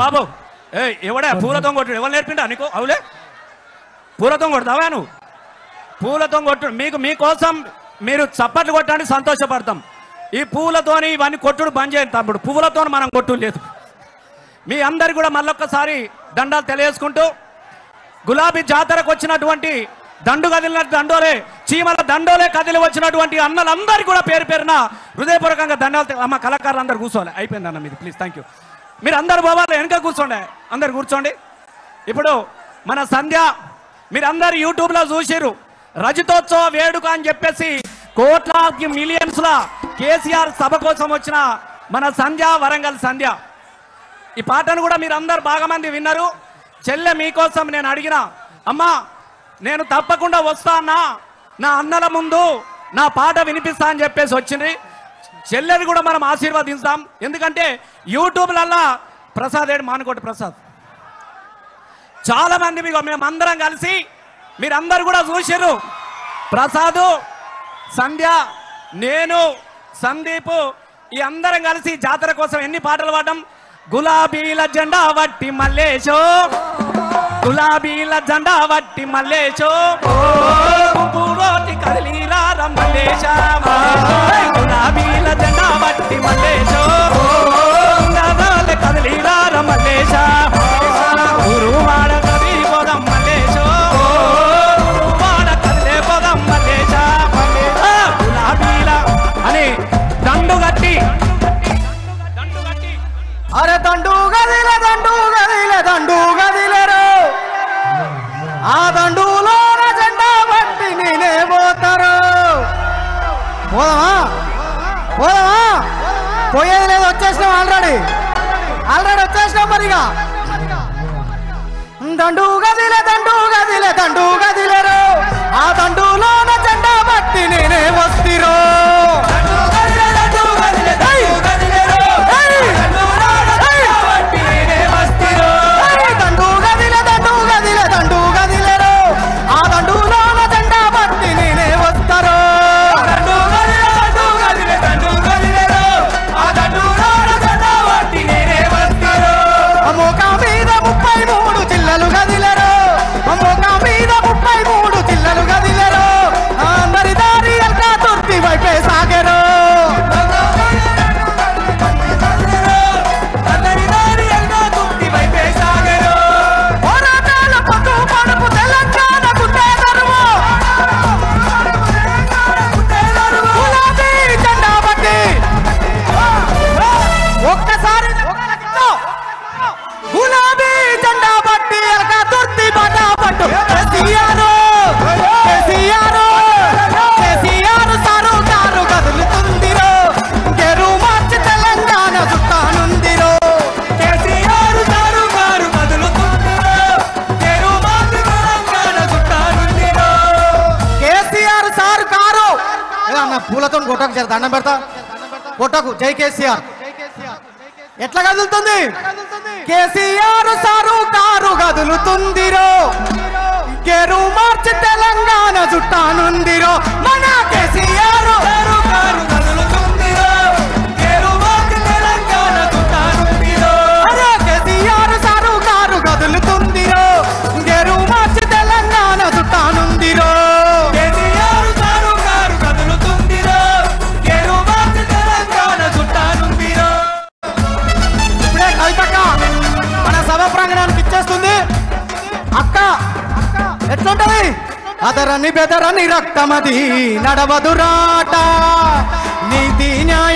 బాబు ఎవడే పూలతో కొట్టుడు ఎవరు నేర్పిండా నీకు అవులే పూలతో కొడతావా నువ్వు పూలతో కొట్టుడు మీకోసం మీరు చప్పట్లు కొట్టండి సంతోషపడతాం ఈ పూలతోని ఇవన్నీ కొట్టుడు బంద్ చేయండి తమ్ముడు పువ్వులతో మనం కొట్టుడు లేదు మీ అందరికి కూడా మళ్ళొక్కసారి దండాలు తెలియజేసుకుంటూ గులాబీ జాతరకు వచ్చినటువంటి దండు కదిలిన దండోలే చీమల దండోలే కదిలి వచ్చినటువంటి అన్నలందరికీ కూడా పేరు పేరున హృదయపూర్వకంగా దండాలు అమ్మ కళాకారులు అందరు కూర్చోవాలి అయిపోయింది అన్న మీది ప్లీజ్ థ్యాంక్ యూ మీరు అందరు పోవాలి వెనక కూర్చోండి అందరు కూర్చోండి ఇప్పుడు మన సంధ్య మీరందరు యూట్యూబ్లో చూసిరు రజతోత్సవ వేడుక అని చెప్పేసి కోట్లాది మిలియన్స్ల కేసీఆర్ సభ కోసం వచ్చిన మన సంధ్య వరంగల్ సంధ్య ఈ పాటను కూడా మీరు అందరు బాగా మంది విన్నారు చెల్లె మీకోసం నేను అడిగిన అమ్మా నేను తప్పకుండా వస్తా అన్నా నా అన్నల ముందు నా పాట వినిపిస్తా అని చెప్పేసి వచ్చింది చెల్లెని కూడా మనం ఆశీర్వదిస్తాం ఎందుకంటే యూట్యూబ్లల్లా ప్రసాద్ ఏడు మానుకోటి ప్రసాద్ చాలా మంది మీకు మేమందరం కలిసి మీరందరూ కూడా చూసారు ప్రసాదు సంధ్య నేను సందీప్ ఈ అందరం కలిసి జాతర కోసం ఎన్ని పాటలు పాడడం గులాబీల జెండా వట్టి మల్లేశో గులాబీల జెండా వట్టి మల్లేశో కదిలీరా మల్లేశ గులాబీల జెండా వట్టి మల్లేశో కదిలీరా మల్లేశ గురువాడ కది పోదం మల్లేశో గురువాడ కదిలే పోదం మల్లేశ గులాబీల అని దండు గట్టి అరే దండు గదిలే దండు గదిలే దండు గదిలేరు ఆ దండులో జెండా బట్టి నేనే పోతారు పోదామా పోదామా పోయేది లేదు వచ్చేసినాం ఆల్రెడీ వచ్చేసినాం మరిగా దండు గదిలే దండు గదిలే దండు గదిలేరు ఆ దండులో జెండా బట్టి నేనే వస్తిరో పూలతో కొట్టకు జర దండం పెడతా కొట్టకు జై కేసీఆర్ ఎట్లా కదులుతుంది కేసీఆర్ సారు కారు కదులుతుందిరో గెరు మార్చి తెలంగాణ చుట్టానుందిరో మన కేసీఆర్ సారు కారు కదులుతుందిరో గెరు మార్చి తెలంగాణ చుట్టానుందిరో అరే కేసీఆర్ సారు కారు కదులుతుందిరో గెరు మార్చి తెలంగాణ చుట్టానుందిరో ప్రాంగణానికి ఇచ్చేస్తుంది అక్క ఎట్లుంటది అదరని బెదరని రక్తమది నడవదురాట నీతి న్యాయ